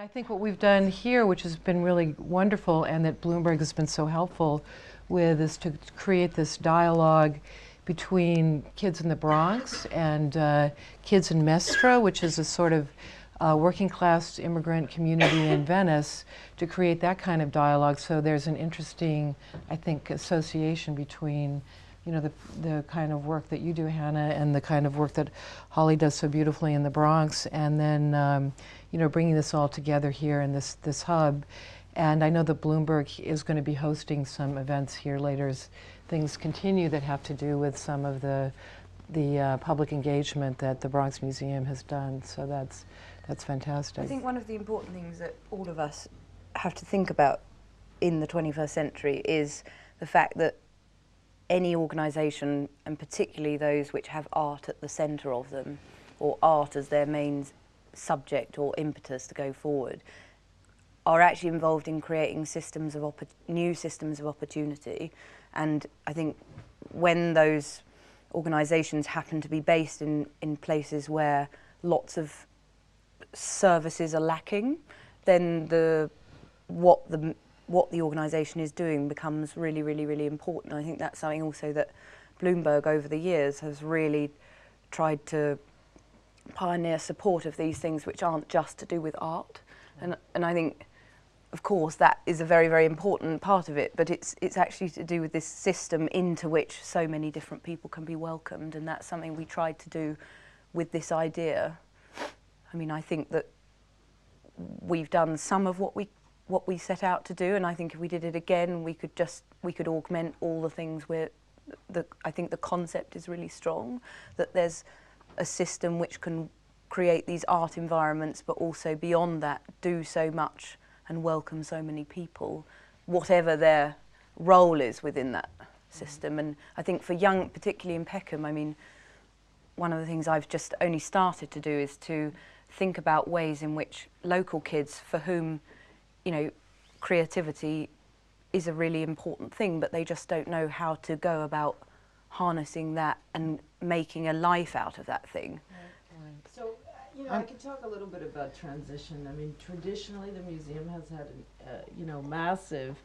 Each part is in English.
I think what we've done here, which has been really wonderful and that Bloomberg has been so helpful with, is to create this dialogue between kids in the Bronx and kids in Mestra, which is a sort of working class immigrant community in Venice, to create that kind of dialogue. So there's an interesting, I think, association between the kind of work that you do, Hannah, and the kind of work that Holly does so beautifully in the Bronx, and then bringing this all together here in this hub. And I know that Bloomberg is going to be hosting some events here later as things continue that have to do with some of the public engagement that the Bronx Museum has done. So that's fantastic. I think one of the important things that all of us have to think about in the 21st century is the fact that any organisation, and particularly those which have art at the centre of them, or art as their main subject or impetus to go forward, are actually involved in creating new systems of opportunity. And I think when those organisations happen to be based in places where lots of services are lacking, then what the organisation is doing becomes really, really, really important. I think that's something also that Bloomberg over the years has really tried to pioneer support of these things which aren't just to do with art. And I think, of course, that is a very, very important part of it, but it's actually to do with this system into which so many different people can be welcomed, and that's something we tried to do with this idea. I mean, I think that we've done some of what we set out to do, and I think if we did it again, we could augment all the things where I think the concept is really strong, that there's a system which can create these art environments, but also beyond that do so much and welcome so many people, whatever their role is within that system. And I think for young, particularly in Peckham, I mean, one of the things I've just only started to do is to think about ways in which local kids, for whom creativity is a really important thing, but they just don't know how to go about harnessing that and making a life out of that thing. Right. So, I can talk a little bit about transition. I mean, traditionally the museum has had massive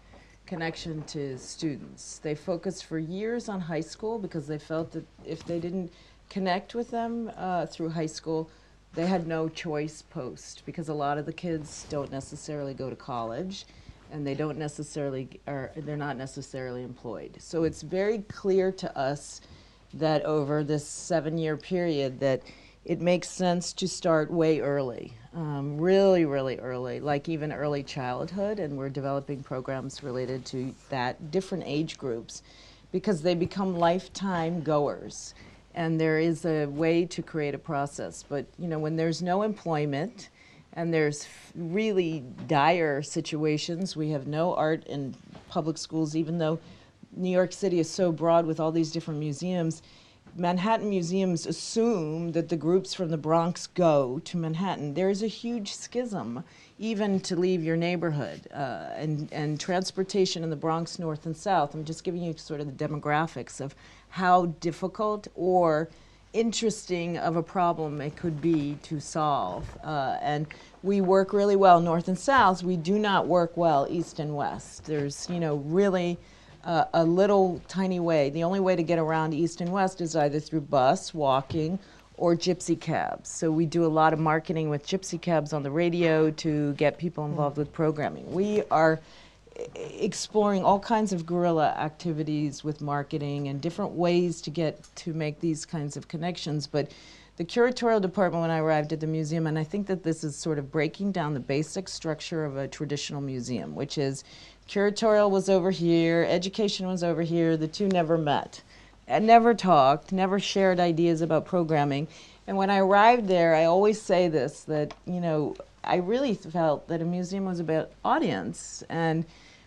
connection to students. They focused for years on high school because they felt that if they didn't connect with them through high school, they had no choice post, because a lot of the kids don't necessarily go to college, and they're not necessarily employed. So it's very clear to us that over this 7-year period that it makes sense to start way early, really, really early, like even early childhood, and we're developing programs related to that, different age groups, because they become lifetime goers. And there is a way to create a process. But when there's no employment and there's really dire situations, we have no art in public schools, even though New York City is so broad with all these different museums. Manhattan museums assume that the groups from the Bronx go to Manhattan. There is a huge schism even to leave your neighborhood, and transportation in the Bronx north and south. I'm just giving you sort of the demographics of how difficult or interesting of a problem it could be to solve. And we work really well north and south. We do not work well east and west. There's really a little tiny way. The only way to get around east and west is either through bus, walking, or gypsy cabs. So we do a lot of marketing with gypsy cabs on the radio to get people involved with programming. We are exploring all kinds of guerrilla activities with marketing and different ways to make these kinds of connections. But the curatorial department, when I arrived at the museum, and I think that this is sort of breaking down the basic structure of a traditional museum, which is curatorial was over here, education was over here, the two never met. And never talked, never shared ideas about programming. And when I arrived there, I always say this, that, I really felt that a museum was about audience and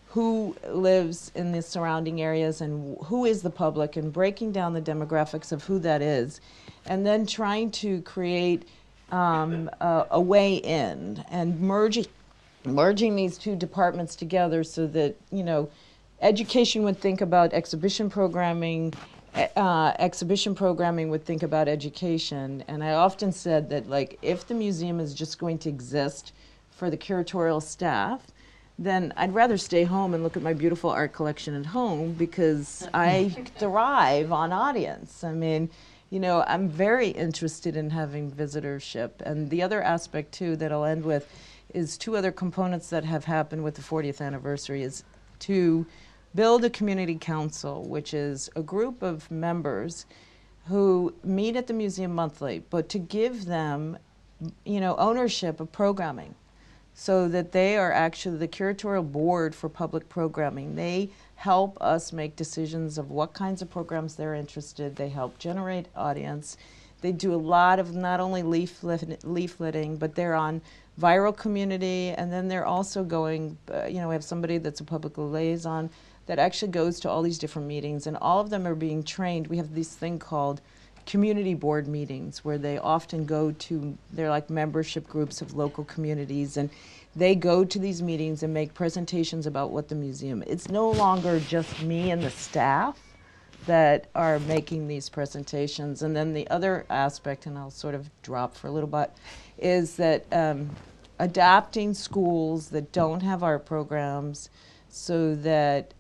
who lives in the surrounding areas and who is the public, and breaking down the demographics of who that is, and then trying to create a way in and merging these two departments together so that, education would think about exhibition programming, would think about education. And I often said that, if the museum is just going to exist for the curatorial staff, then I'd rather stay home and look at my beautiful art collection at home, because I thrive on audience. I mean, you know, I'm very interested in having visitorship. And the other aspect too that I'll end with is two other components that have happened with the 40th anniversary is to build a community council, which is a group of members who meet at the museum monthly, but to give them, you know, ownership of programming, so that they are actually the curatorial board for public programming. They help us make decisions of what kinds of programs they're interested. They help generate audience. They do a lot of not only leafleting, but they're on viral community, and then they're also going, you know, we have somebody that's a public liaison that actually goes to all these different meetings, and all of them are being trained. We have this thing called community board meetings, where they often go to, they're like membership groups of local communities, and they go to these meetings and make presentations about what the museum, it's no longer just me and the staff that are making these presentations. And then the other aspect, and I'll sort of drop for a little bit, is that adapting schools that don't have art programs, so that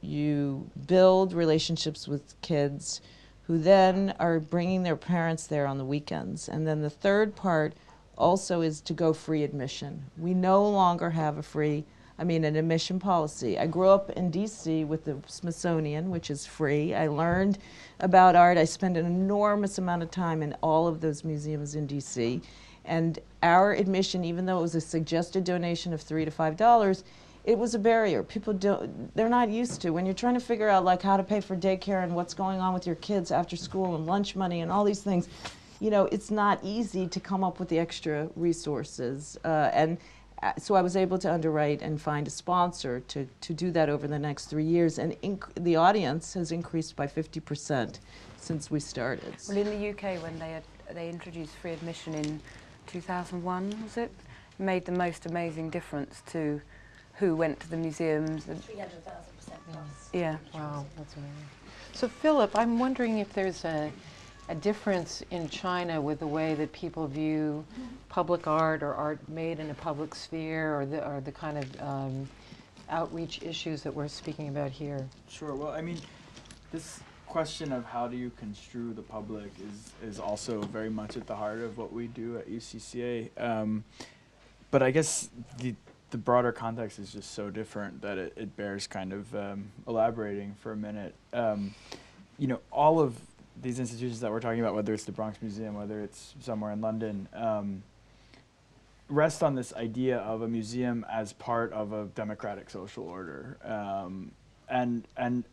you build relationships with kids who then are bringing their parents there on the weekends. And then the third part also is to go free admission. We no longer have an admission policy. I grew up in DC with the Smithsonian, which is free. I learned about art. I spent an enormous amount of time in all of those museums in DC. And our admission, even though it was a suggested donation of $3 to $5, it was a barrier. People they're not used to. When you're trying to figure out like how to pay for daycare and what's going on with your kids after school and lunch money and all these things, you know, it's not easy to come up with the extra resources. So I was able to underwrite and find a sponsor to do that over the next 3 years. And the audience has increased by 50% since we started. Well, in the UK, when they introduced free admission in 2001, was it? Made the most amazing difference to who went to the museums. 300,000% plus. Yeah. Wow, that's amazing. So Philip, I'm wondering if there's a difference in China with the way that people view public art or art made in a public sphere, or the kind of outreach issues that we're speaking about here. Sure. Well, I mean, this question of how do you construe the public is also very much at the heart of what we do at UCCA. But I guess the broader context is just so different that it bears kind of elaborating for a minute. You know, all of these institutions that we're talking about, whether it's the Bronx Museum, whether it's somewhere in London, rest on this idea of a museum as part of a democratic social order. And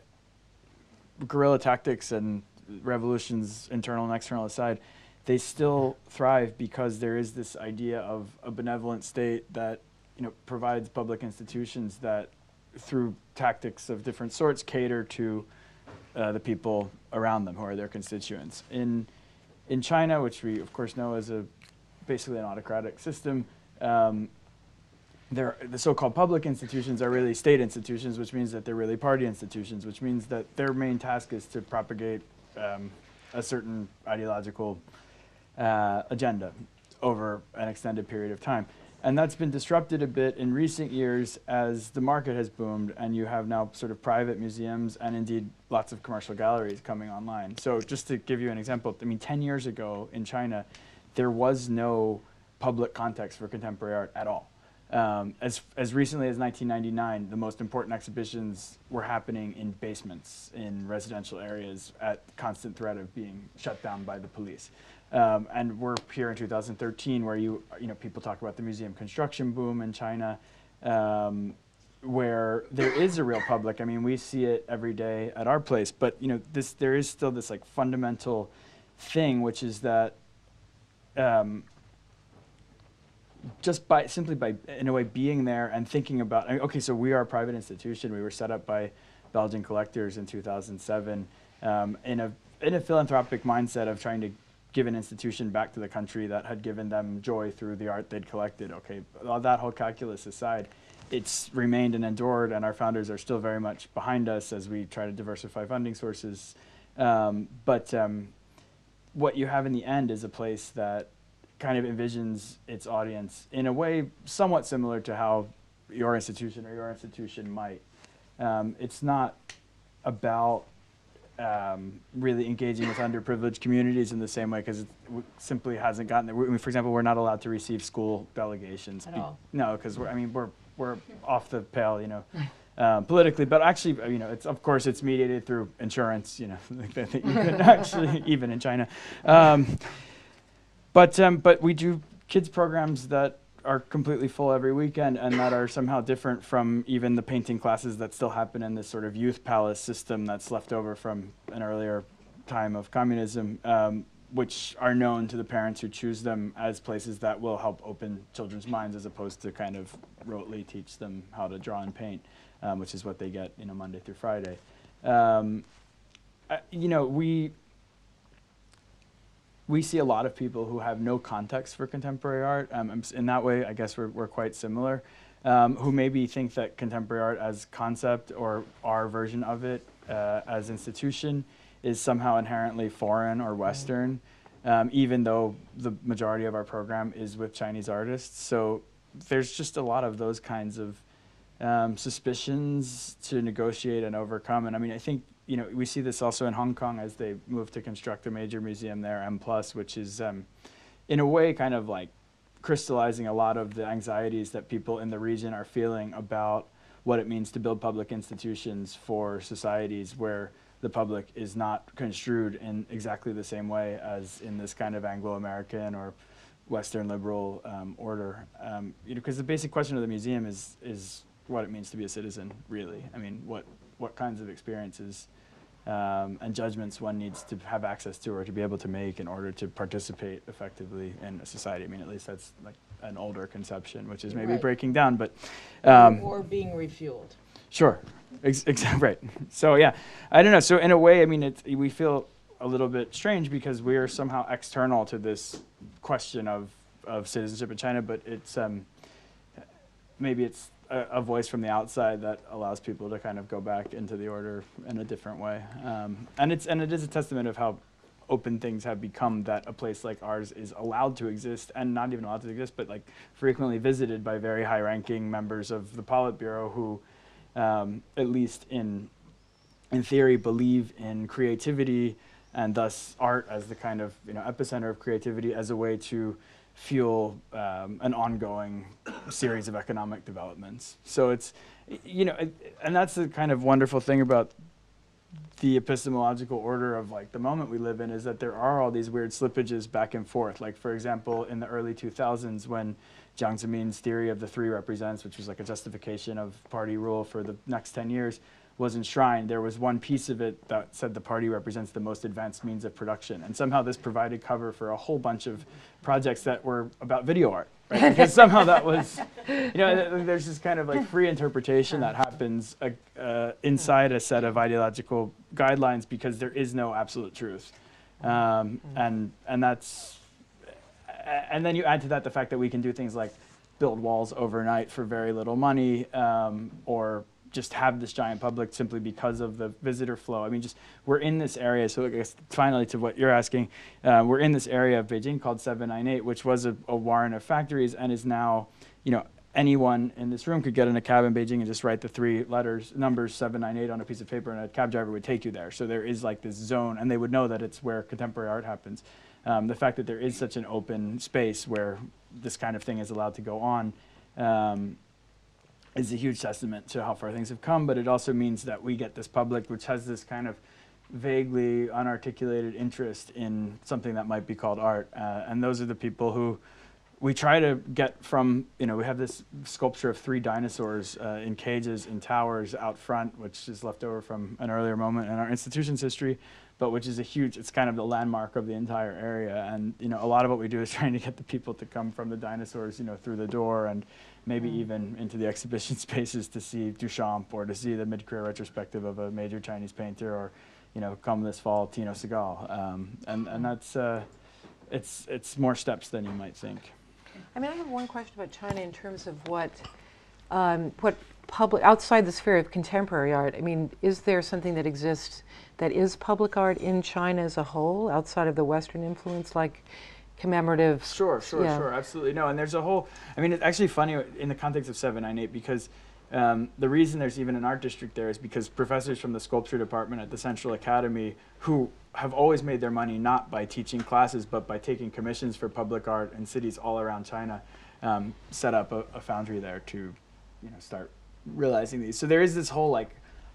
guerrilla tactics and revolutions, internal and external aside, they still thrive because there is this idea of a benevolent state that, you know, provides public institutions that, through tactics of different sorts, cater to the people around them who are their constituents. In China, which we of course know as basically an autocratic system, the so-called public institutions are really state institutions, which means that they're really party institutions, which means that their main task is to propagate a certain ideological agenda over an extended period of time. And that's been disrupted a bit in recent years as the market has boomed, and you have now sort of private museums and indeed lots of commercial galleries coming online. So just to give you an example, I mean, 10 years ago in China, there was no public context for contemporary art at all. As recently as 1999, the most important exhibitions were happening in basements in residential areas at constant threat of being shut down by the police. And we're here in 2013, where you know people talk about the museum construction boom in China, where there is a real public. I mean, we see it every day at our place. But you know, there is still this like fundamental thing, which is that just simply by in a way being there and thinking about, I mean, okay, so we are a private institution. We were set up by Belgian collectors in 2007 in a philanthropic mindset of trying to give an institution back to the country that had given them joy through the art they'd collected. Okay, all that whole calculus aside, it's remained and endured, and our founders are still very much behind us as we try to diversify funding sources. But what you have in the end is a place that kind of envisions its audience in a way somewhat similar to how your institution might. It's not about really engaging with underprivileged communities in the same way, because it simply hasn't gotten there. For example, we're not allowed to receive school delegations. At all. No, because we're off the pale, politically. But actually, it's, of course, it's mediated through insurance. Like I think you could actually, even in China. But we do kids programs that are completely full every weekend, and that are somehow different from even the painting classes that still happen in this sort of youth palace system that's left over from an earlier time of communism, which are known to the parents who choose them as places that will help open children's minds, as opposed to kind of rotely teach them how to draw and paint, which is what they get, Monday through Friday. We see a lot of people who have no context for contemporary art. In that way, I guess we're quite similar, who maybe think that contemporary art as concept, or our version of it as institution, is somehow inherently foreign or Western, even though the majority of our program is with Chinese artists. So there's just a lot of those kinds of suspicions to negotiate and overcome. And I mean, I think we see this also in Hong Kong as they move to construct a major museum there, M+, which is in a way kind of like crystallizing a lot of the anxieties that people in the region are feeling about what it means to build public institutions for societies where the public is not construed in exactly the same way as in this kind of Anglo-American or Western liberal order. Because the basic question of the museum is what it means to be a citizen, really. I mean, what kinds of experiences and judgments one needs to have access to or to be able to make in order to participate effectively in a society. I mean, at least that's like an older conception, which is maybe Right. breaking down, but Or being refueled. sure, right. So yeah, I don't know. So in a way, I mean, we feel a little bit strange because we are somehow external to this question of citizenship in China, but it's maybe it's a voice from the outside that allows people to kind of go back into the order in a different way. And it is a testament of how open things have become, that a place like ours is allowed to exist, and not even allowed to exist, but like frequently visited by very high-ranking members of the Politburo who, at least in theory, believe in creativity, and thus art as the kind of epicenter of creativity, as a way to fuel an ongoing series of economic developments. So it's, and that's the kind of wonderful thing about the epistemological order of like the moment we live in, is that there are all these weird slippages back and forth. Like, for example, in the early 2000s, when Jiang Zemin's theory of the three represents, which was like a justification of party rule for the next 10 years, was enshrined, there was one piece of it that said the party represents the most advanced means of production. And somehow this provided cover for a whole bunch of projects that were about video art, right? Because somehow that was, there's this kind of like free interpretation that happens inside a set of ideological guidelines, because there is no absolute truth. And that's, and then you add to that the fact that we can do things like build walls overnight for very little money, or just have this giant public simply because of the visitor flow. I mean, we're in this area, so I guess finally to what you're asking, we're in this area of Beijing called 798, which was a warren of factories, and is now, anyone in this room could get in a cab in Beijing and just write the three numbers 798 on a piece of paper, and a cab driver would take you there. So there is like this zone, and they would know that it's where contemporary art happens. The fact that there is such an open space where this kind of thing is allowed to go on is a huge testament to how far things have come, but it also means that we get this public which has this kind of vaguely unarticulated interest in something that might be called art. And those are the people who we try to get from, we have this sculpture of three dinosaurs in cages in towers out front, which is left over from an earlier moment in our institution's history, but which is it's kind of the landmark of the entire area. And, a lot of what we do is trying to get the people to come from the dinosaurs, through the door, and maybe even into the exhibition spaces to see Duchamp, or to see the mid-career retrospective of a major Chinese painter, or, come this fall, Tino Segal. And that's, it's more steps than you might think. I mean, I have one question about China in terms of what public, outside the sphere of contemporary art. I mean, is there something that exists that is public art in China as a whole, outside of the Western influence? Like, commemorative. Sure, absolutely. No, and there's a whole, I mean, it's actually funny in the context of 798 because the reason there's even an art district there is because professors from the sculpture department at the Central Academy, who have always made their money not by teaching classes but by taking commissions for public art in cities all around China, set up a foundry there to, start realizing these. So there is this whole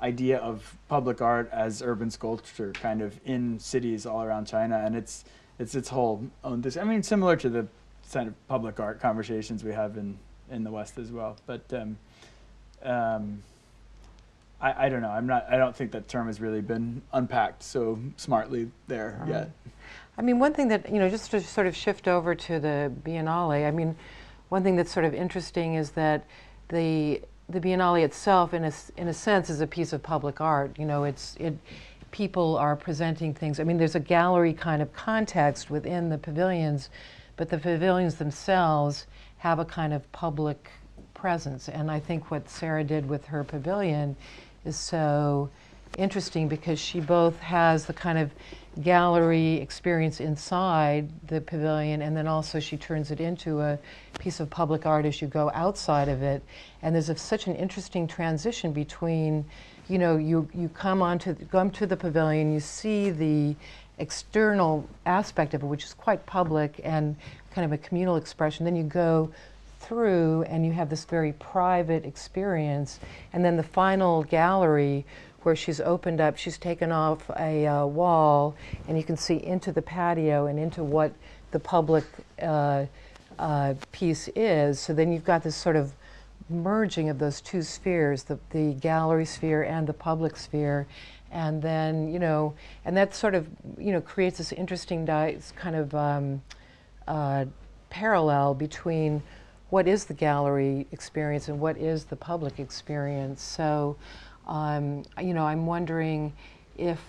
idea of public art as urban sculpture kind of in cities all around China, and it's its whole own I mean, similar to the kind of public art conversations we have in the West as well. But I don't know. I don't think that term has really been unpacked so smartly there yet. I mean, one thing that, just to sort of shift over to the Biennale, I mean, one thing that's sort of interesting is that the Biennale itself, in a sense, is a piece of public art. People are presenting things. I mean, there's a gallery kind of context within the pavilions, but the pavilions themselves have a kind of public presence. And I think what Sarah did with her pavilion is so interesting because she both has the kind of gallery experience inside the pavilion, and then also she turns it into a piece of public art as you go outside of it. And there's such an interesting transition between, you come to the pavilion, you see the external aspect of it, which is quite public and kind of a communal expression. Then you go through and you have this very private experience. And then the final gallery, where she's opened up, she's taken off a wall, and you can see into the patio and into what the public piece is. So then you've got this sort of merging of those two spheres, the gallery sphere and the public sphere. And then, and that sort of, creates this interesting kind of parallel between what is the gallery experience and what is the public experience. So, I'm wondering if,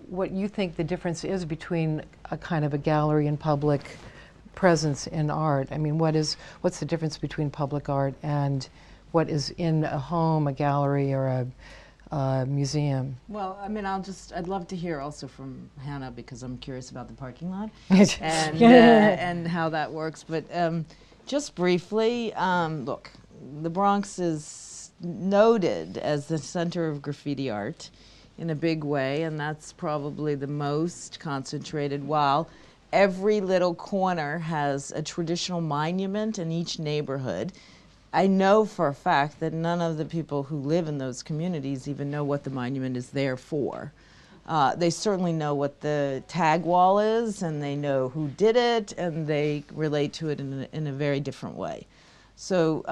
what you think the difference is between a kind of a gallery and public presence in art. I mean, what's the difference between public art and what is in a home, a gallery, or a museum? Well, I mean, I'd love to hear also from Hannah, because I'm curious about the parking lot and how that works. But just briefly, look, the Bronx is noted as the center of graffiti art in a big way, and that's probably the most concentrated, while every little corner has a traditional monument in each neighborhood. I know for a fact that none of the people who live in those communities even know what the monument is there for. They certainly know what the tag wall is, and they know who did it, and they relate to it in a very different way. So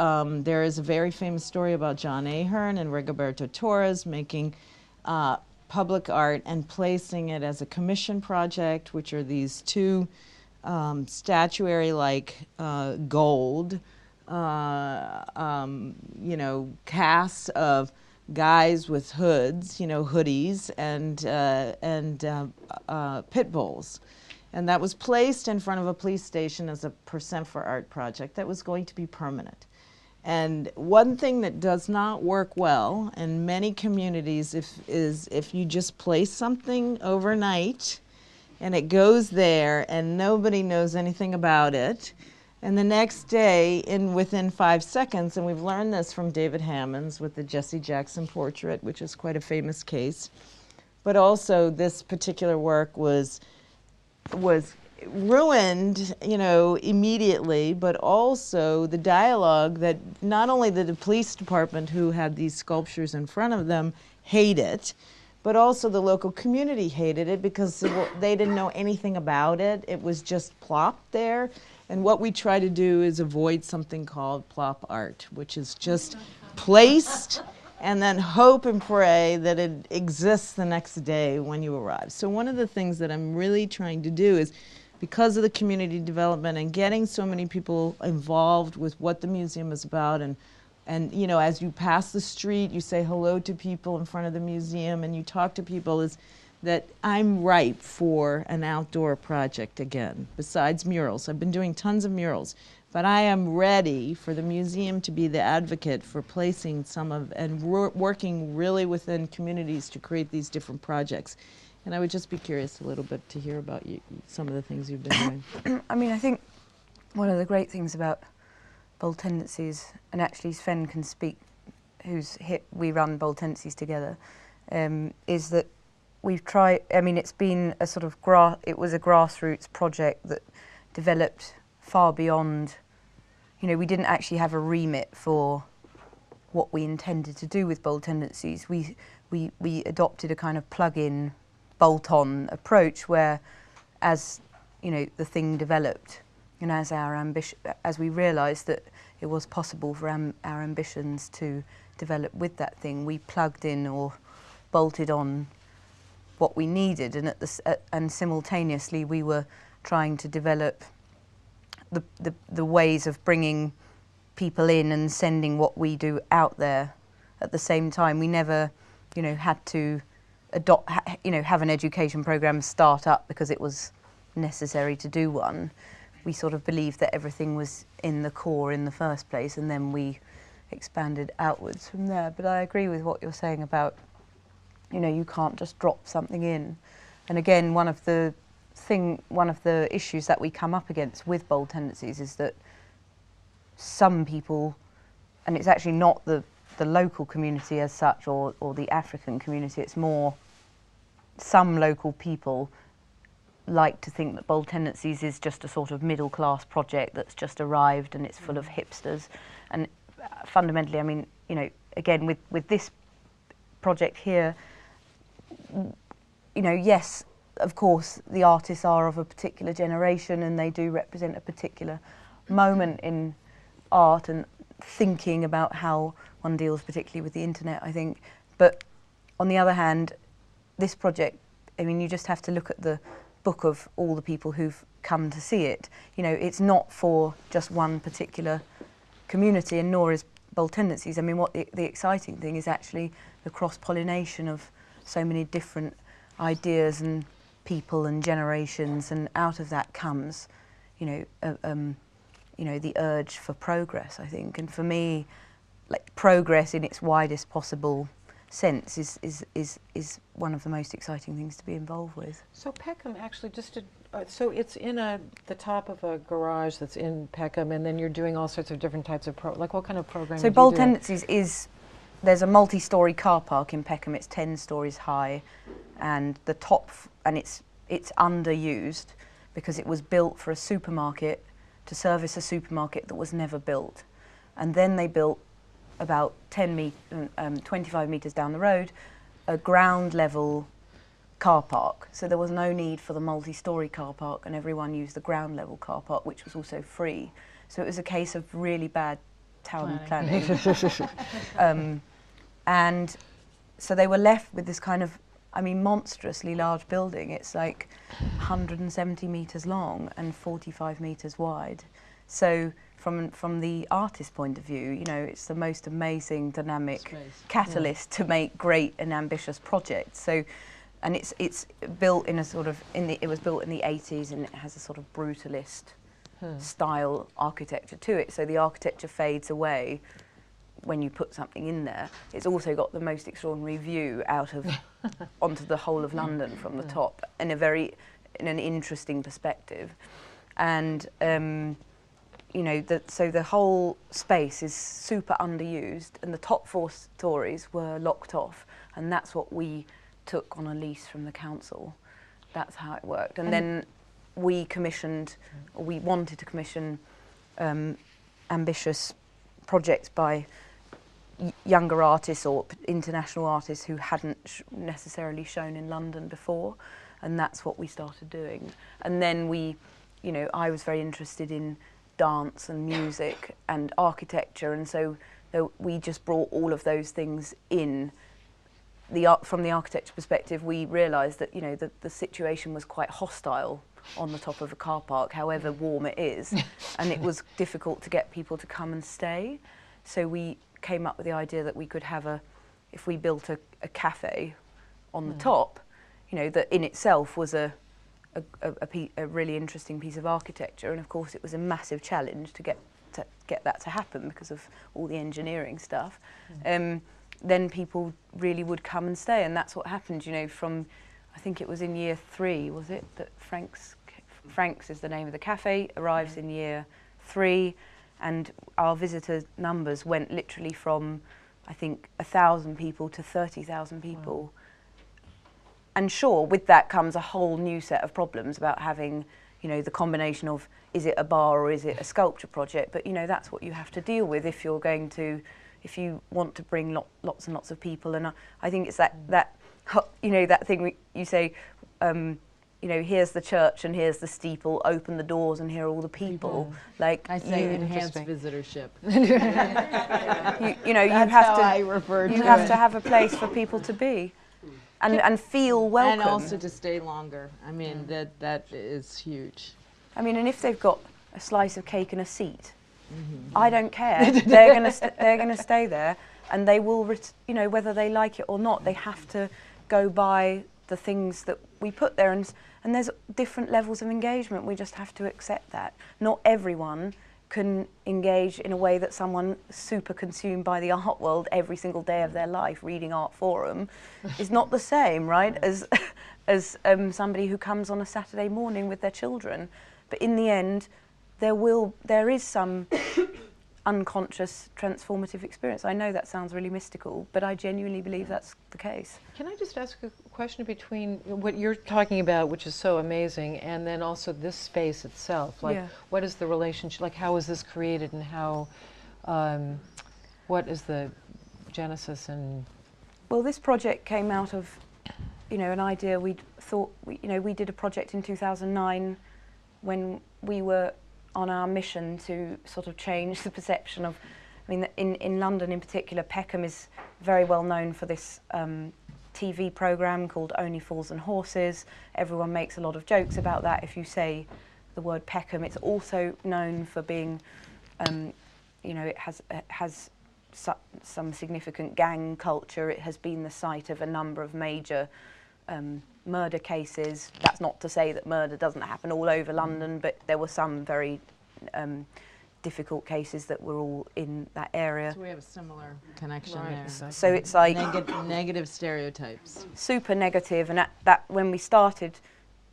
there is a very famous story about John Ahern and Rigoberto Torres making public art and placing it as a commission project, which are these two statuary-like gold, casts of guys with hoods, hoodies, and pit bulls. And that was placed in front of a police station as a % for Art project that was going to be permanent. And one thing that does not work well in many communities is if you just place something overnight and it goes there and nobody knows anything about it, and the next day, within 5 seconds, and we've learned this from David Hammons with the Jesse Jackson portrait, which is quite a famous case, but also this particular work was ruined, immediately, but also the dialogue that not only the police department who had these sculptures in front of them hate it, but also the local community hated it because they didn't know anything about it. It was just plopped there. And what we try to do is avoid something called plop art, which is just placed and then hope and pray that it exists the next day when you arrive. So one of the things that I'm really trying to do is, because of the community development and getting so many people involved with what the museum is about, and as you pass the street, you say hello to people in front of the museum and you talk to people, is that I'm ripe for an outdoor project again, besides murals. I've been doing tons of murals, but I am ready for the museum to be the advocate for placing some of, and working really within communities to create these different projects. And I would just be curious a little bit to hear about some of the things you've been doing. I mean, I think one of the great things about Bold Tendencies, and actually Sven can speak, we run Bold Tendencies together, is that we've tried, I mean, it's been a sort of, it was a grassroots project that developed far beyond, you know, we didn't actually have a remit for what we intended to do with Bold Tendencies. We adopted a kind of plug-in, bolt-on approach where, as you know, the thing developed, and as we realised that it was possible for our ambitions to develop with that thing, we plugged in or bolted on what we needed, and and simultaneously we were trying to develop the ways of bringing people in and sending what we do out there at the same time. We never, you know, had to have an education program start up because it was necessary to do one. We sort of believed that everything was in the core in the first place, and then we expanded outwards from there. But I agree with what you're saying about, you know, you can't just drop something in. And again, one of the issues that we come up against with Bold Tendencies is that some people, and it's actually not the local community as such or the African community, it's more some local people like to think that Bold Tendencies is just a sort of middle class project that's just arrived and it's full of hipsters. And fundamentally, I mean, you know, again, with this project here, you know, yes, of course, the artists are of a particular generation and they do represent a particular moment in art and thinking about how one deals particularly with the internet, I think. But on the other hand, this project, I mean, you just have to look at the book of all the people who've come to see it. You know, it's not for just one particular community, and nor is Bold Tendencies. I mean, what the exciting thing is actually the cross-pollination of so many different ideas and people and generations, and out of that comes, you know, the urge for progress, I think. And for me, like, progress in its widest possible sense is one of the most exciting things to be involved with. So Peckham actually just did, so it's in the top of a garage that's in Peckham, and then you're doing all sorts of different types of like what kind of programming? So Bold Tendencies is, there's a multi-storey car park in Peckham. It's 10 stories high, and the top, and it's underused because it was built for a supermarket to service a supermarket that was never built, and then they built about 25 metres down the road, a ground level car park. So there was no need for the multi-storey car park, and everyone used the ground level car park, which was also free. So it was a case of really bad town planning. And so they were left with this kind of, I mean, monstrously large building. It's like 170 metres long and 45 metres wide. So from the artist's point of view, you know, it's the most amazing dynamic catalyst to make great and ambitious projects. So, and it's built in a sort of, it was built in the 80s, and it has a sort of brutalist style architecture to it. So the architecture fades away when you put something in there. It's also got the most extraordinary view out of onto the whole of London from the top, in an interesting perspective. And you know, so the whole space is super underused, and the top 4 stories were locked off, and that's what we took on a lease from the council. That's how it worked. And then we commissioned, or we wanted to commission ambitious projects by younger artists or international artists who hadn't necessarily shown in London before, and that's what we started doing. And then we, you know, I was very interested in dance and music and architecture, and so we just brought all of those things in. From the architecture perspective, we realised that, you know, the situation was quite hostile on the top of a car park, however warm it is, and it was difficult to get people to come and stay. So we came up with the idea that we could have if we built a cafe on the top, you know, that in itself was a really interesting piece of architecture. And of course it was a massive challenge to get that to happen because of all the engineering stuff. Then people really would come and stay, and that's what happened, you know, from, I I think it was in year 3, was it, that Frank's is the name of the cafe, arrives in year 3, and our visitor numbers went literally from, I think, 1,000 people to 30,000 people. Wow. And sure, with that comes a whole new set of problems about having, you know, the combination of, is it a bar or is it a sculpture project? But, you know, that's what you have to deal with if you're going to, if you want to bring lots and lots of people. And I think it's that you know, that thing you say, you know, here's the church and here's the steeple, open the doors and here are all the people. Like, I say enhanced visitorship. you know, That's you have how to, I refer to you have it. to have a place for people to be. And feel welcome. And also to stay longer. I mean, that is huge. I mean, and if they've got a slice of cake and a seat, I don't care. They're gonna stay there, and they will, you know, whether they like it or not, they have to go by the things that we put there. And there's different levels of engagement. We just have to accept that. Not everyone can engage in a way that someone super consumed by the art world every single day of their life reading Art Forum is not the same, right, as somebody who comes on a Saturday morning with their children. But in the end, there is some unconscious transformative experience. I know that sounds really mystical, but I genuinely believe that's the case. Can I just ask a question between what you're talking about, which is so amazing, and then also this space itself? Like, what is the relationship? Like, how was this created, and how? What is the genesis? And well, this project came out of, you know, an idea we thought. You know, we did a project in 2009 when we were on our mission to sort of change the perception of, I mean, in London in particular, Peckham is very well known for this TV programme called Only Fools and Horses. Everyone makes a lot of jokes about that. If you say the word Peckham, it's also known for being, you know, it has some significant gang culture. It has been the site of a number of major murder cases. That's not to say that murder doesn't happen all over London, but there were some very difficult cases that were all in that area. So we have a similar connection there. Exactly. So it's like negative stereotypes. Super negative, and that when we started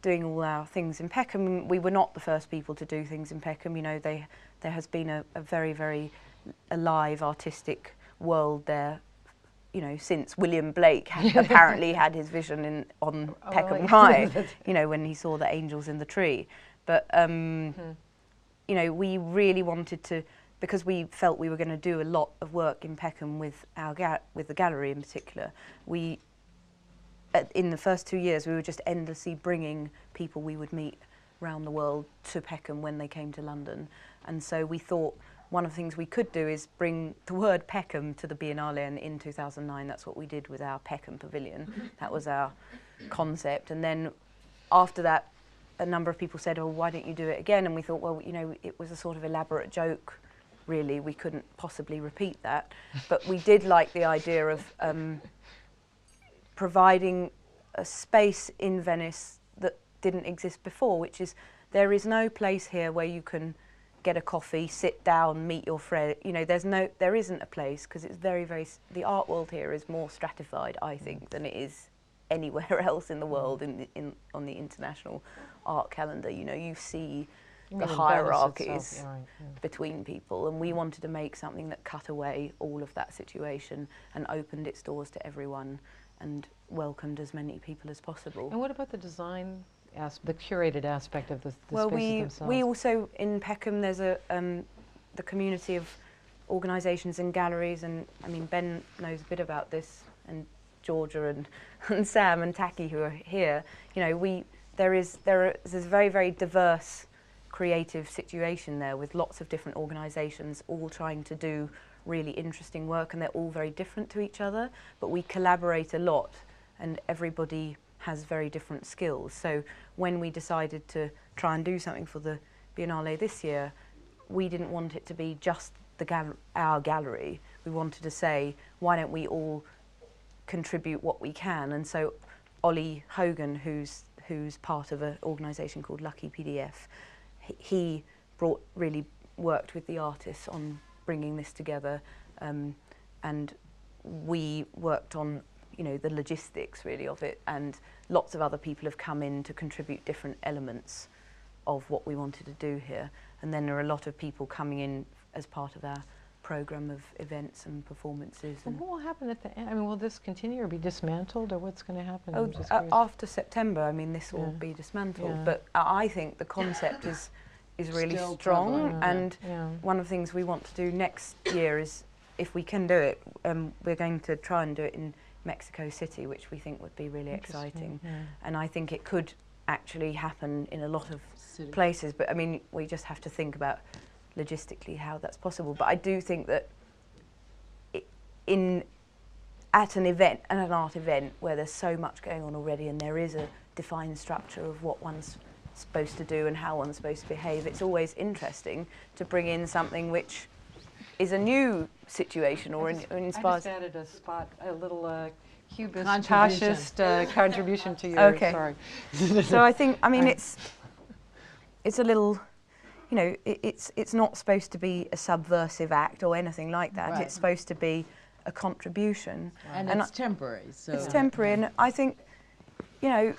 doing all our things in Peckham, we were not the first people to do things in Peckham. You know, there has been a very, very alive artistic world there, you know, since William Blake apparently had his vision on Peckham High, you know, when he saw the angels in the tree. But, you know, we really wanted to, because we felt we were going to do a lot of work in Peckham with with the gallery in particular, in the first 2 years, we were just endlessly bringing people we would meet around the world to Peckham when they came to London. And so we thought, one of the things we could do is bring the word Peckham to the Biennale, and in 2009 that's what we did with our Peckham Pavilion. That was our concept. And then after that, a number of people said, oh, why don't you do it again? And we thought, well, you know, it was a sort of elaborate joke, really. We couldn't possibly repeat that. But we did like the idea of providing a space in Venice that didn't exist before, which is, there is no place here where you can get a coffee, sit down, meet your friend. You know, there isn't a place, because it's very, very, the art world here is more stratified, I think, than it is anywhere else in the world on the international art calendar. You know, you see the hierarchies between people, and we wanted to make something that cut away all of that situation and opened its doors to everyone and welcomed as many people as possible. And what about the design, the curated aspect of the well, spaces themselves? we also, in Peckham, there's the community of organisations and galleries, and I mean, Ben knows a bit about this, and Georgia and Sam and Taki, who are here. You know, there's a very, very diverse creative situation there, with lots of different organisations all trying to do really interesting work, and they're all very different to each other, but we collaborate a lot, and everybody has very different skills. So when we decided to try and do something for the Biennale this year, we didn't want it to be just our gallery. We wanted to say, why don't we all contribute what we can? And so Ollie Hogan, who's part of an organisation called Lucky PDF, he really worked with the artists on bringing this together, and we worked on, you know, the logistics really of it, and lots of other people have come in to contribute different elements of what we wanted to do here. And then there are a lot of people coming in as part of our program of events and performances. And what will happen at the end? I mean, will this continue or be dismantled, or what's going to happen? Oh, I'm just curious. after September, I mean, this will Yeah. be dismantled. Yeah. But I think the concept is really Still strong. prevalent. And Yeah. one of the things we want to do next year is, if we can do it, we're going to try and do it in Mexico City, which we think would be really Interesting, exciting. yeah. And I think it could actually happen in a lot of City. places. But I mean, we just have to think about logistically how that's possible. But I do think that at an event, at an art event where there's so much going on already and there is a defined structure of what one's supposed to do and how one's supposed to behave, it's always interesting to bring in something which is a new situation or inspires. I just added a spot, a little cubist, Contribution. fascist contribution to your, Okay. sorry. So I think, I mean, it's a little, you know, it's not supposed to be a subversive act or anything like that. Right. It's supposed to be a contribution. And And it's temporary, so. It's temporary, and I think, you know,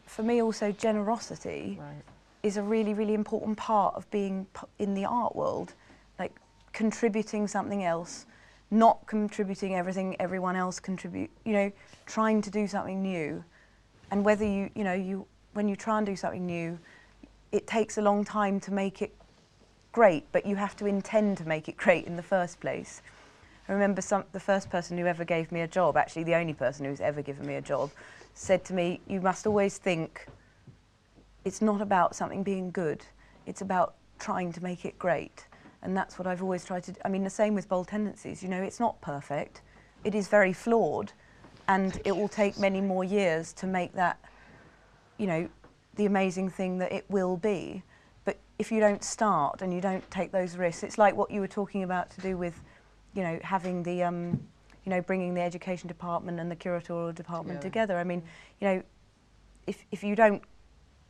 for me also generosity Right. is a really, really important part of being in the art world, like contributing something else, not contributing everything everyone else contribute, you know, trying to do something new. And whether when you try and do something new, it takes a long time to make it great, but you have to intend to make it great in the first place. I remember the first person who ever gave me a job, actually the only person who's ever given me a job, said to me, you must always think it's not about something being good, it's about trying to make it great. And that's what I've always tried to do. I mean, the same with Bold Tendencies, you know, it's not perfect, it is very flawed, and it will take many more years to make that, you know, the amazing thing that it will be. But if you don't start and you don't take those risks, it's like what you were talking about to do with, you know, having the, you know, bringing the education department and the curatorial department together. I mean, you know, if you don't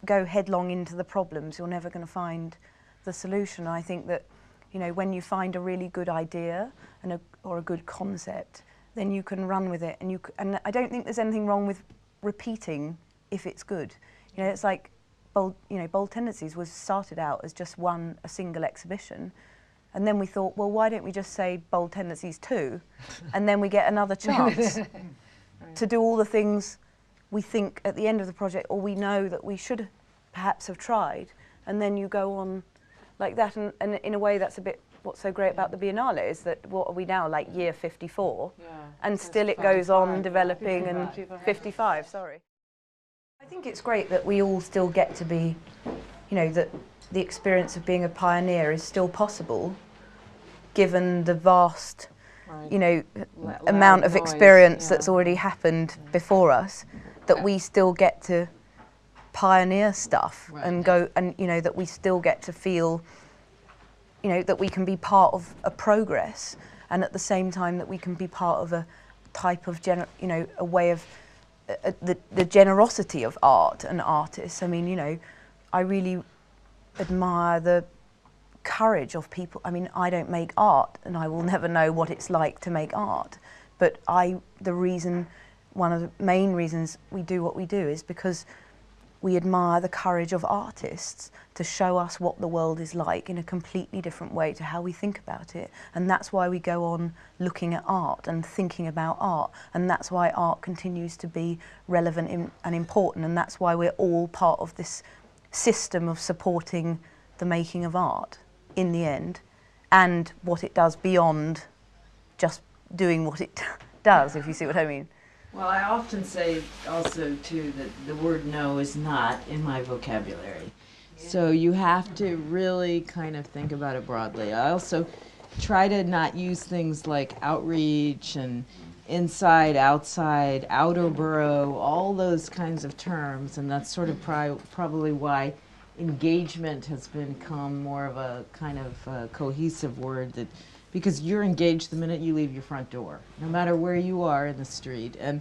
go headlong into the problems, you're never going to find the solution. I think that, you know, when you find a really good idea and or a good concept, then you can run with it. And I don't think there's anything wrong with repeating if it's good. You know, it's like Bold Tendencies was started out as just a single exhibition. And then we thought, well, why don't we just say Bold Tendencies 2? And then we get another chance to do all the things we think at the end of the project, or we know that we should perhaps have tried. And then you go on like that. And in a way, that's a bit what's so great about the Biennale is that, what are we now, like year 54? Yeah. And still it goes on developing, and 55, sorry. I think it's great that we all still get to be, you know, that the experience of being a pioneer is still possible, given the vast, you know, amount of experience that's already happened before us, that we still get to pioneer stuff and go, and, you know, that we still get to feel, you know, that we can be part of a progress, and at the same time that we can be part of a type of, you know, a way of, the generosity of art and artists. I mean, you know, I really admire the courage of people. I mean, I don't make art and I will never know what it's like to make art, but one of the main reasons we do what we do is because we admire the courage of artists to show us what the world is like in a completely different way to how we think about it. And that's why we go on looking at art and thinking about art. And that's why art continues to be relevant and important. And that's why we're all part of this system of supporting the making of art in the end, and what it does beyond just doing what it does, if you see what I mean. Well, I often say also, too, that the word no is not in my vocabulary. So you have to really kind of think about it broadly. I also try to not use things like outreach and inside, outside, outer borough, all those kinds of terms, and that's sort of probably why engagement has become more of a kind of cohesive word, that because you're engaged the minute you leave your front door, no matter where you are in the street. And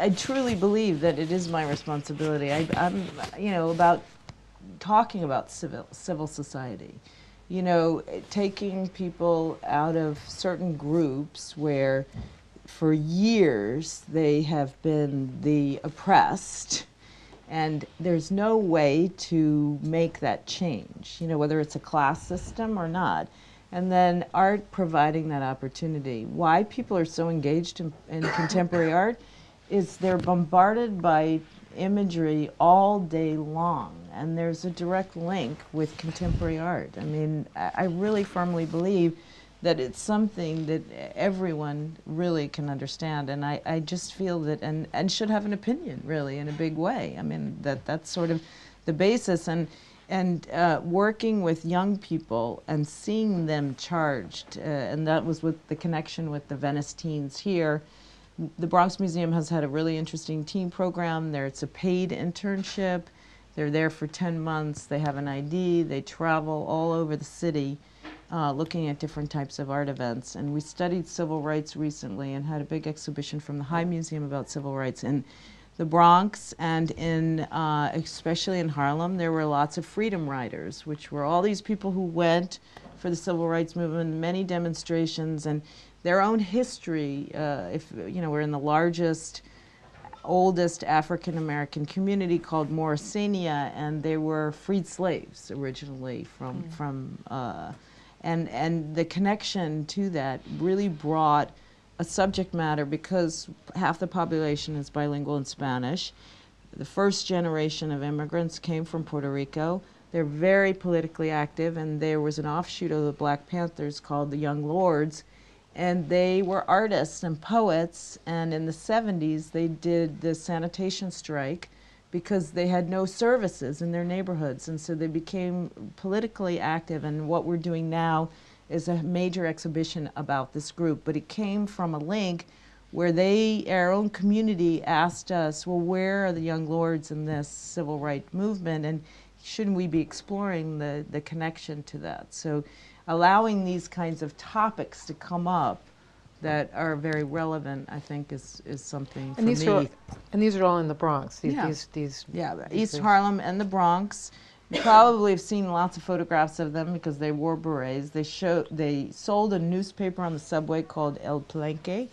I truly believe that it is my responsibility. I'm, you know, about talking about civil society, you know, taking people out of certain groups where for years they have been the oppressed, and there's no way to make that change, you know, whether it's a class system or not. And then art providing that opportunity. Why people are so engaged in contemporary art is they're bombarded by imagery all day long, and there's a direct link with contemporary art. I mean, I really firmly believe that it's something that everyone really can understand, and I just feel that, and should have an opinion, really, in a big way. I mean, that's sort of the basis, and working with young people and seeing them charged, and that was with the connection with the Venice teens here. The Bronx Museum has had a really interesting teen program there. It's a paid internship. They're there for 10 months. They have an ID. They travel all over the city looking at different types of art events. And we studied civil rights recently and had a big exhibition from the High Museum about civil rights. In the Bronx and in, especially in Harlem, there were lots of freedom riders, which were all these people who went for the civil rights movement, many demonstrations, and their own history. If you know, we're in the largest, oldest African American community called Morrisania, and they were freed slaves originally from and the connection to that really brought a subject matter, because half the population is bilingual in Spanish. The first generation of immigrants came from Puerto Rico. They're very politically active, and there was an offshoot of the Black Panthers called the Young Lords, and they were artists and poets, and in the 70s they did the sanitation strike because they had no services in their neighborhoods, and so they became politically active. And what we're doing now is a major exhibition about this group, but it came from a link where our own community asked us, well, where are the Young Lords in this civil rights movement, and shouldn't we be exploring the connection to that? So allowing these kinds of topics to come up that are very relevant, I think, is something for me. And these are all in the Bronx. These East Harlem and the Bronx. You probably have seen lots of photographs of them because they wore berets. They sold a newspaper on the subway called El Palenque,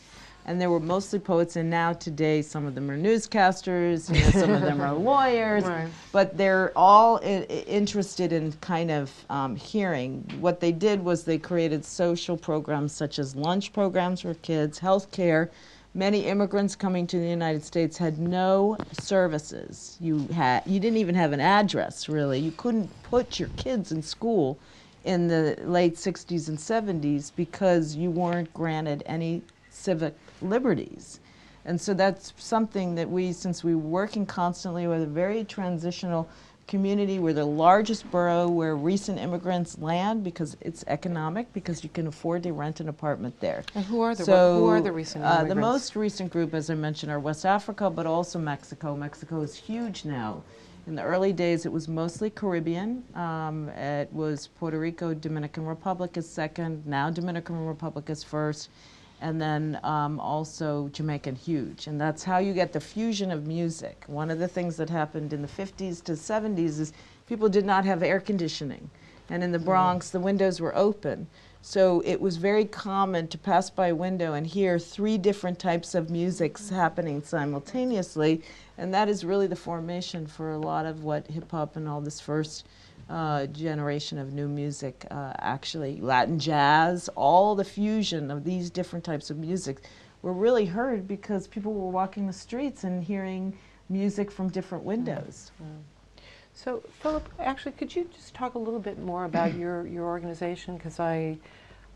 and they were mostly poets, and now today some of them are newscasters, you know, some of them are lawyers, right. But they're all interested in kind of hearing. What they did was they created social programs such as lunch programs for kids, health care. Many immigrants coming to the United States had no services. You didn't even have an address, really. You couldn't put your kids in school in the late 60s and 70s because you weren't granted any civic liberties. And so that's something that since we were working constantly with a very transitional community, we're the largest borough where recent immigrants land because it's economic, because you can afford to rent an apartment there. And who are the recent immigrants? The most recent group, as I mentioned, are West Africa, but also Mexico. Mexico is huge now. In the early days, it was mostly Caribbean. It was Puerto Rico, Dominican Republic is second. Now Dominican Republic is first. And then also Jamaican huge. And that's how you get the fusion of music. One of the things that happened in the 50s to 70s is people did not have air conditioning. And in the Bronx, the windows were open. So it was very common to pass by a window and hear 3 different types of musics happening simultaneously. And that is really the formation for a lot of what hip hop and all this first generation of new music, actually Latin jazz, all the fusion of these different types of music were really heard because people were walking the streets and hearing music from different windows. So Philip, actually, could you just talk a little bit more about your organization? Because I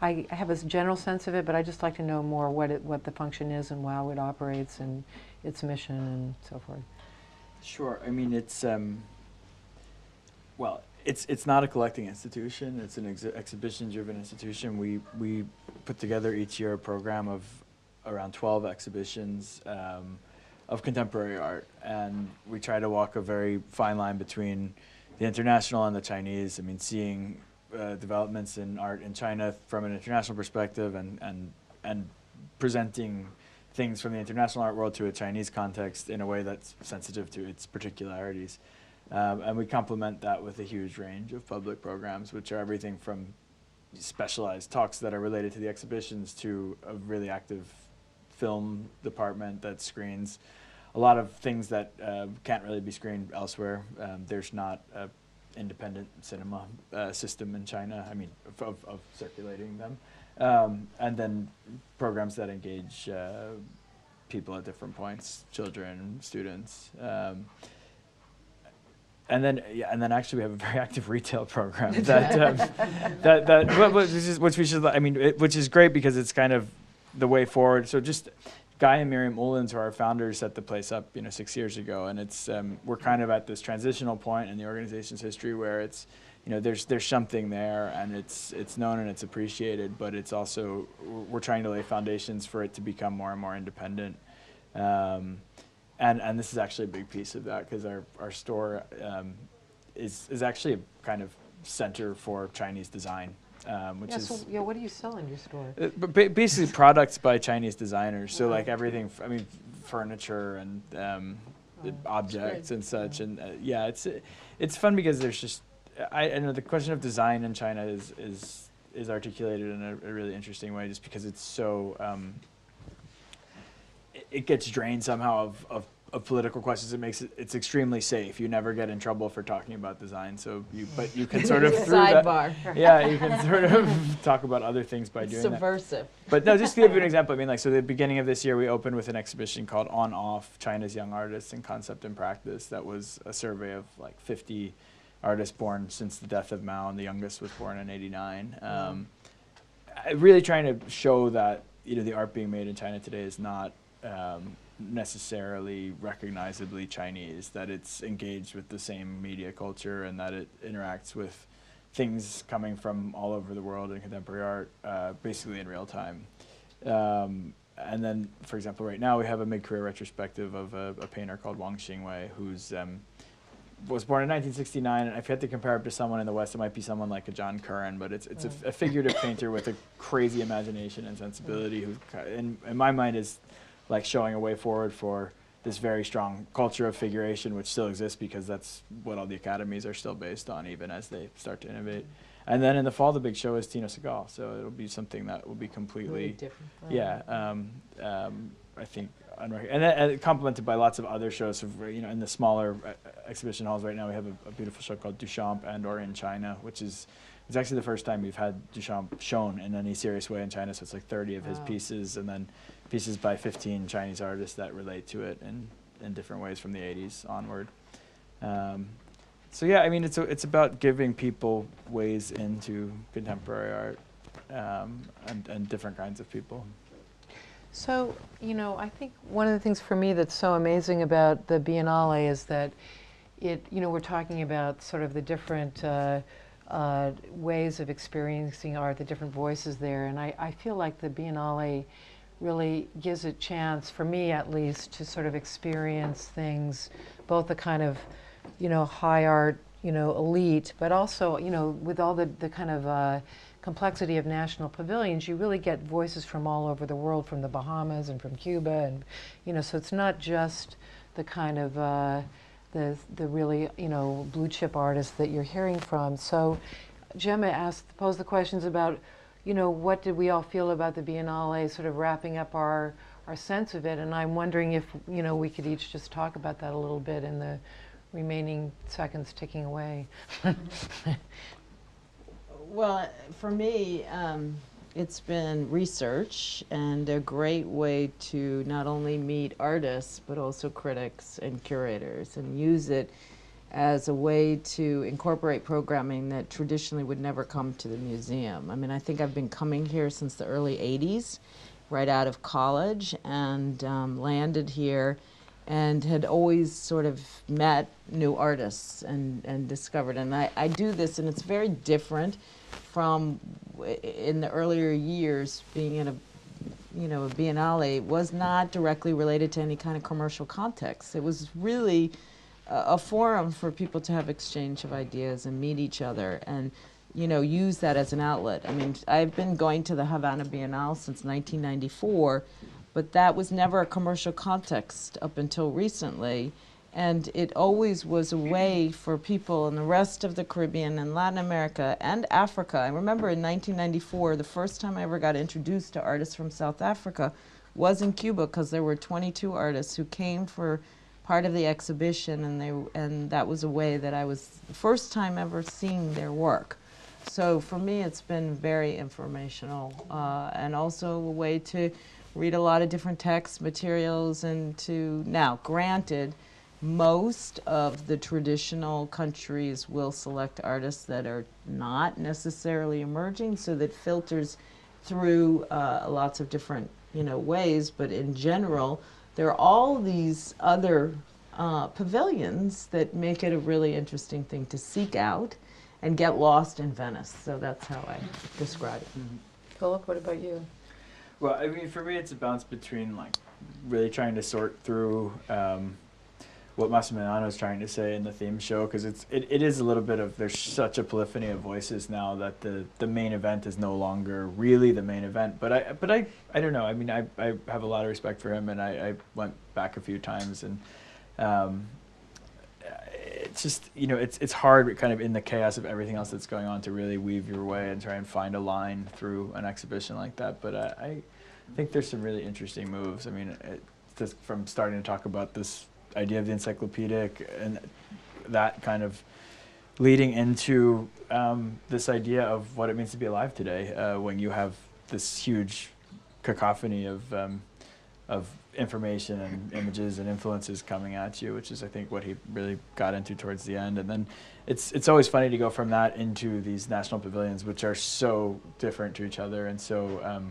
have a general sense of it, but I'd just like to know more what the function is and how it operates and its mission and so forth. Sure. I mean, it's well, it's not a collecting institution. It's an exhibition-driven institution. We put together each year a program of around 12 exhibitions of contemporary art, and we try to walk a very fine line between the international and the Chinese. I mean, seeing developments in art in China from an international perspective, and presenting things from the international art world to a Chinese context in a way that's sensitive to its particularities. And we complement that with a huge range of public programs, which are everything from specialized talks that are related to the exhibitions to a really active film department that screens a lot of things that can't really be screened elsewhere. There's not an independent cinema system in China, I mean, of circulating them. And then programs that engage people at different points, children, students. And then actually we have a very active retail program which we should, I mean, which is great because it's kind of the way forward. So just Guy and Miriam Ullins, who are our founders, set the place up, 6 years ago, and it's we're kind of at this transitional point in the organization's history where it's, there's something there, and it's known and it's appreciated, but it's also we're trying to lay foundations for it to become more and more independent. And this is actually a big piece of that because our store is actually a kind of center for Chinese design. Which is, so, what do you sell in your store? Basically products by Chinese designers. So like everything, I mean, furniture and objects and such. And yeah, it's fun because there's just, I know the question of design in China is articulated in a really interesting way, just because it's so, it gets drained somehow of political questions. It's extremely safe. You never get in trouble for talking about design. So but you can sort of through sidebar. Yeah, you can sort of talk about other things by doing subversive. that. But no, just to give you an example, I mean, like, so the beginning of this year, we opened with an exhibition called On Off, China's Young Artists in Concept and Practice. That was a survey of like 50 artists born since the death of Mao, and the youngest was born in '89. Really trying to show that, the art being made in China today is not necessarily recognizably Chinese, that it's engaged with the same media culture and that it interacts with things coming from all over the world in contemporary art, basically in real time. And then, for example, right now we have a mid-career retrospective of a painter called Wang Xingwei, who's was born in 1969, and if you had to compare it to someone in the West, it might be someone like a John Curran, but it's a figurative painter with a crazy imagination and sensibility, who, in my mind, is like showing a way forward for this very strong culture of figuration, which still exists because that's what all the academies are still based on, even as they start to innovate. And then in the fall, the big show is Tina Segal, so it'll be something that will be completely Really different. yeah. I think, and then complemented by lots of other shows. So, in the smaller exhibition halls right now, we have a beautiful show called Duchamp and/or in China, which is it's actually the first time we've had Duchamp shown in any serious way in China. So it's like 30 of his pieces, and then pieces by 15 Chinese artists that relate to it in different ways from the 80s onward. So yeah, I mean, it's about giving people ways into contemporary art and different kinds of people. So, I think one of the things for me that's so amazing about the Biennale is that we're talking about sort of the different ways of experiencing art, the different voices there, and I feel like the Biennale really gives a chance, for me at least, to sort of experience things, both the kind of, high art, elite, but also, with all the kind of complexity of national pavilions, you really get voices from all over the world, from the Bahamas and from Cuba, and, so it's not just the kind of the really, blue chip artists that you're hearing from. So Gemma posed the questions about, what did we all feel about the Biennale, sort of wrapping up our sense of it, and I'm wondering if, we could each just talk about that a little bit in the remaining seconds ticking away. Well, for me, it's been research and a great way to not only meet artists, but also critics and curators, and use it as a way to incorporate programming that traditionally would never come to the museum. I mean, I think I've been coming here since the early 80s, right out of college, and landed here and had always sort of met new artists and discovered. And I do this, and it's very different from in the earlier years being in a Biennale. Was not directly related to any kind of commercial context. It was really a forum for people to have exchange of ideas and meet each other and use that as an outlet. I mean, I've been going to the Havana Biennale since 1994, but that was never a commercial context up until recently. And it always was a way for people in the rest of the Caribbean and Latin America and Africa. I remember in 1994, the first time I ever got introduced to artists from South Africa was in Cuba because there were 22 artists who came for part of the exhibition, and that was a way that I was the first time ever seeing their work. So for me, it's been very informational, and also a way to read a lot of different text materials, and to, now granted, most of the traditional countries will select artists that are not necessarily emerging, so that filters through lots of different, ways, but in general, there are all these other pavilions that make it a really interesting thing to seek out and get lost in Venice. So that's how I describe it. Philip, what about you? Well, I mean, for me, it's a balance between like really trying to sort through what Massimiliano is trying to say in the theme show, because it is a little bit of, there's such a polyphony of voices now that the main event is no longer really the main event. But I don't know. I mean, I have a lot of respect for him, and I went back a few times, and it's just, it's hard kind of in the chaos of everything else that's going on to really weave your way and try and find a line through an exhibition like that. But I think there's some really interesting moves. I mean, just from starting to talk about this idea of the encyclopedic and that kind of leading into this idea of what it means to be alive today when you have this huge cacophony of information and images and influences coming at you, which is, I think, what he really got into towards the end. And then it's always funny to go from that into these national pavilions, which are so different to each other. And so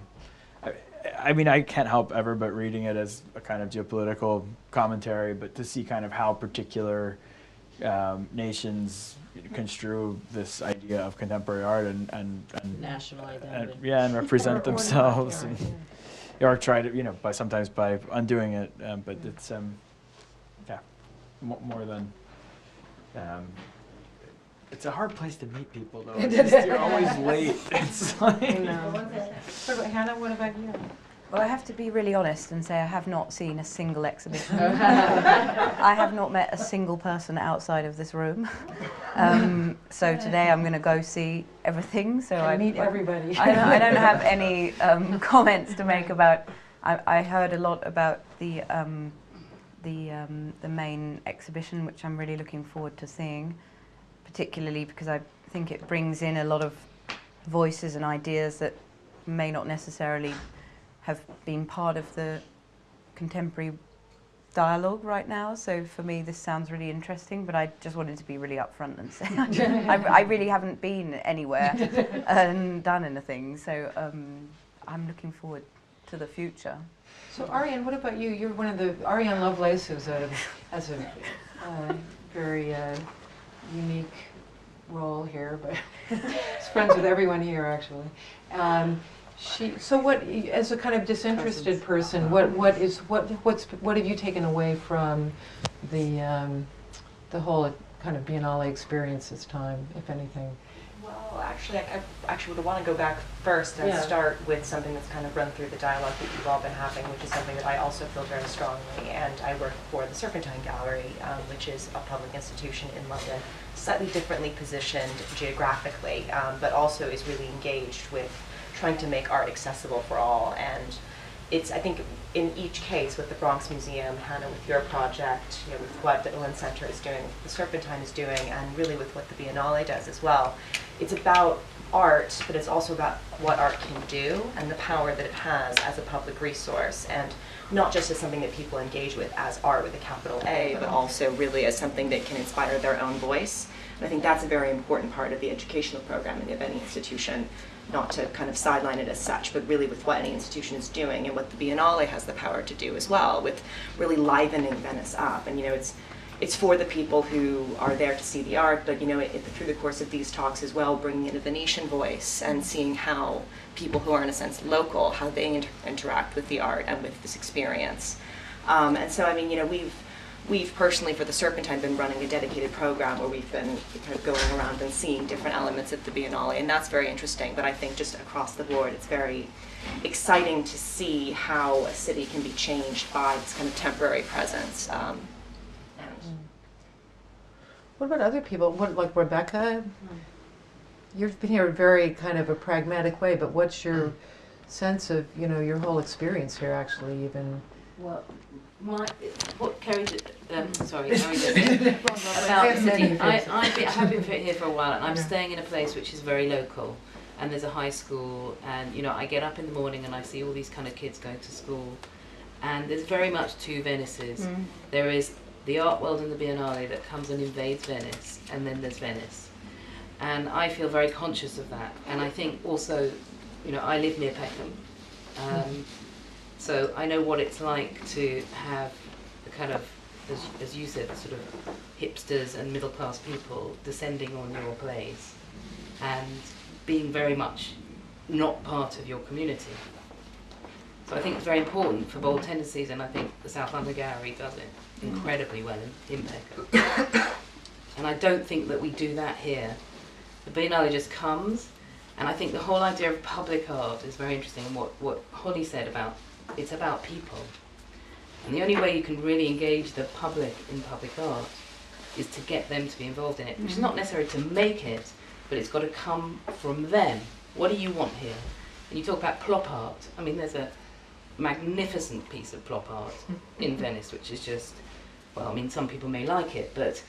I mean, I can't help ever but reading it as a kind of geopolitical commentary, but to see kind of how particular nations construe this idea of contemporary art and National identity. and represent themselves, or try to, sometimes by undoing it, but it's more than. It's a hard place to meet people, though. It's just, you're always late. It's like. What about Hannah? What about you? Well, I have to be really honest and say I have not seen a single exhibition. I have not met a single person outside of this room. So today I'm going to go see everything. So I meet everybody. I don't have any comments to make about. I heard a lot about the main exhibition, which I'm really looking forward to seeing, particularly because I think it brings in a lot of voices and ideas that may not necessarily have been part of the contemporary dialogue right now. So for me, this sounds really interesting, but I just wanted to be really upfront and say I really haven't been anywhere and done anything. So I'm looking forward to the future. So Ariane, what about you? You're one of the, Ariane Lovelace has a very unique role here, but she's friends with everyone here actually. So what, as a kind of disinterested person, what have you taken away from the whole kind of Biennale experience this time, if anything? Well, actually, I would want to go back first and start with something that's kind of run through the dialogue that you've all been having, which is something that I also feel very strongly. And I work for the Serpentine Gallery, which is a public institution in London, slightly differently positioned geographically, but also is really engaged with trying to make art accessible for all. And it's, I think, in each case, with the Bronx Museum, Hannah, with your project, with what the Ullin Center is doing, what the Serpentine is doing, and really with what the Biennale does as well, it's about art, but it's also about what art can do and the power that it has as a public resource, and not just as something that people engage with as art with a capital A, but also really as something that can inspire their own voice. And I think that's a very important part of the educational programming of any institution, not to kind of sideline it as such, but really with what any institution is doing and what the Biennale has the power to do as well, with really livening Venice up. And it's for the people who are there to see the art, but through the course of these talks as well, bringing in a Venetian voice and seeing how people who are in a sense local, how they interact with the art and with this experience. And so, I mean, we've personally, for the Serpentine, been running a dedicated program where we've been kind of going around and seeing different elements of the Biennale, and that's very interesting. But I think just across the board, it's very exciting to see how a city can be changed by this kind of temporary presence. What about other people? Like Rebecca? You've been here in a very kind of a pragmatic way, but what's your sense of, you know, your whole experience here, actually, even. Well, what Carey did, sorry, Carey did about the city. I've been here for a while, and I'm staying in a place which is very local, and there's a high school, and you know, I get up in the morning and I see all these kind of kids going to school, and there's very much two Venices. There is the art world and the Biennale that comes and invades Venice, and then there's Venice, and I feel very conscious of that. And I think also, you know, I live near Peckham. So I know what it's like to have the kind of, as you said, sort of hipsters and middle class people descending on your place and being very much not part of your community. So I think it's very important for Bold Tendencies, and I think the South London Gallery does it incredibly well in Peckham. And I don't think that we do that here. The Biennale just comes, and I think the whole idea of public art is very interesting, and what Holly said about it's about people. And the only way you can really engage the public in public art is to get them to be involved in it, which is not necessarily to make it, but it's got to come from them. What do you want here? And you talk about plop art. I mean, there's a magnificent piece of plop art in Venice, which is just, well, I mean, some people may like it, but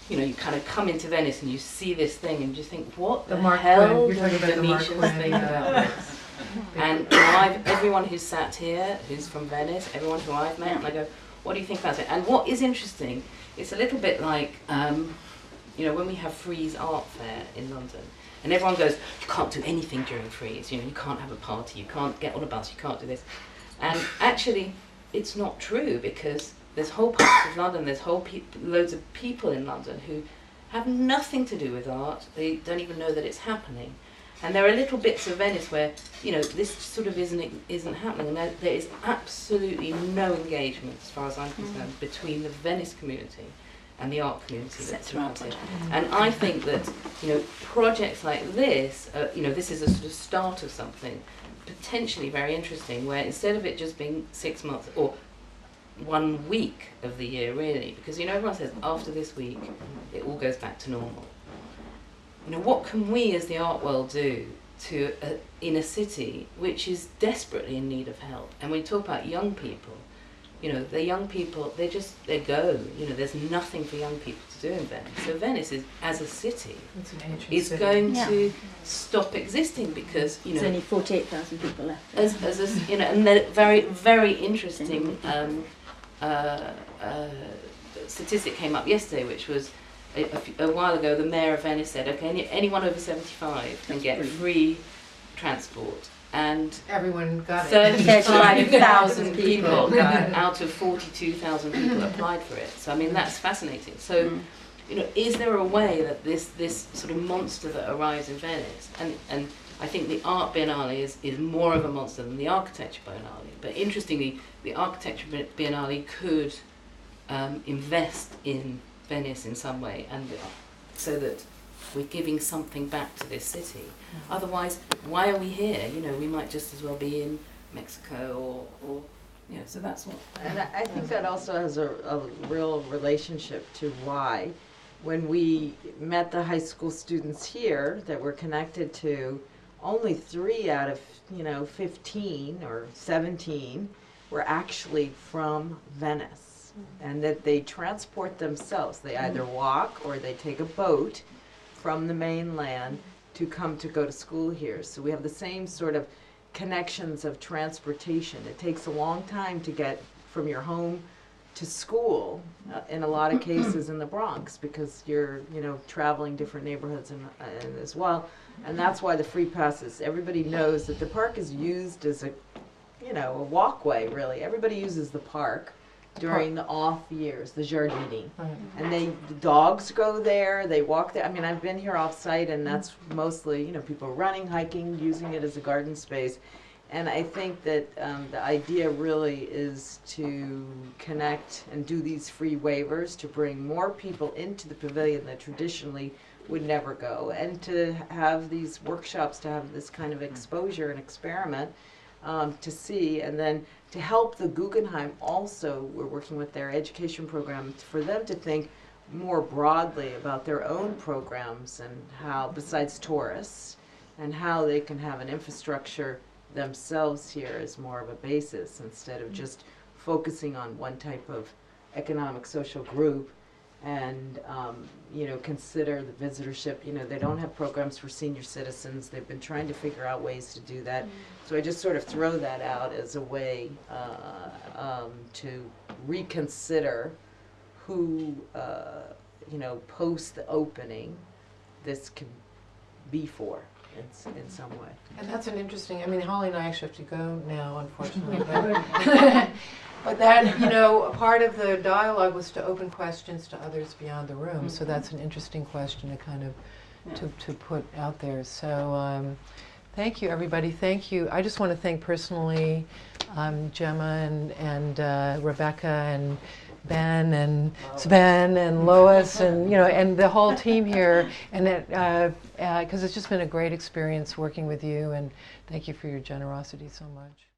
you know, you kind of come into Venice and you see this thing and you just think, what the hell do the Venetians think about this? And you know, everyone who's sat here, who's from Venice, everyone who I've met, and I go, what do you think about it? And what is interesting, it's a little bit like, you know, when we have Frieze Art Fair in London, and everyone goes, you can't do anything during Frieze, you know, you can't have a party, you can't get on a bus, you can't do this. And actually, it's not true, because there's whole parts of London, there's loads of people in London who have nothing to do with art, they don't even know that it's happening. And there are little bits of Venice where, you know, this sort of isn't happening, and there is absolutely no engagement, as far as I'm concerned, between the Venice community and the art community that's surrounded. And I think that, you know, projects like this, you know, this is a sort of start of something potentially very interesting, where instead of it just being 6 months or 1 week of the year, really, because, you know, everyone says after this week it all goes back to normal. You know, what can we as the art world do to in a city which is desperately in need of help? And when we talk about young people, you know, the young people, they go, you know, there's nothing for young people to do in Venice. So Venice is, as a city, is going to stop existing, because, you know, there's only 48,000 people left. As you know, and the very, very interesting statistic came up yesterday, which was a while ago, the mayor of Venice said, okay, anyone over 75 can get free transport, and Everyone got it. 35,000 people out of 42,000 people applied for it. So I mean, that's fascinating. So, you know, is there a way that this sort of monster that arrives in Venice, and I think the art biennale is more of a monster than the architecture biennale. But interestingly, the architecture biennale could invest in Venice in some way, and so that we're giving something back to this city. Otherwise, why are we here? You know, we might just as well be in Mexico or you know, so that's what. And I think that also has a real relationship to why, when we met the high school students here that we're connected to, only 3 out of, you know, 15 or 17 were actually from Venice. And that they transport themselves. They either walk or they take a boat from the mainland to come to go to school here. So we have the same sort of connections of transportation. It takes a long time to get from your home to school, in a lot of cases in the Bronx, because you're, you know, traveling different neighborhoods and as well. And that's why the free passes. Everybody knows that the park is used as a, you know, a walkway, really. Everybody uses the park during the off years, the Giardini. And the dogs go there, they walk there. I mean, I've been here off site, and that's mostly, you know, people running, hiking, using it as a garden space. And I think that the idea really is to connect and do these free waivers to bring more people into the pavilion that traditionally would never go, and to have these workshops, to have this kind of exposure and experiment to see, and then to help the Guggenheim also, we're working with their education program, for them to think more broadly about their own programs and how, besides tourists, and how they can have an infrastructure themselves here as more of a basis instead of just focusing on one type of economic social group, and you know, consider the visitorship. You know, they don't have programs for senior citizens. They've been trying to figure out ways to do that. So I just sort of throw that out as a way to reconsider who, you know, post the opening this could be for in some way. And that's an interesting, I mean, Holly and I actually have to go now, unfortunately. But, but that, you know, a part of the dialogue was to open questions to others beyond the room. So that's an interesting question to kind of, to put out there. So thank you, everybody. Thank you. I just want to thank personally Gemma and Rebecca and Ben and Sven and Lois and, you know, and the whole team here, and because it's just been a great experience working with you, and thank you for your generosity so much.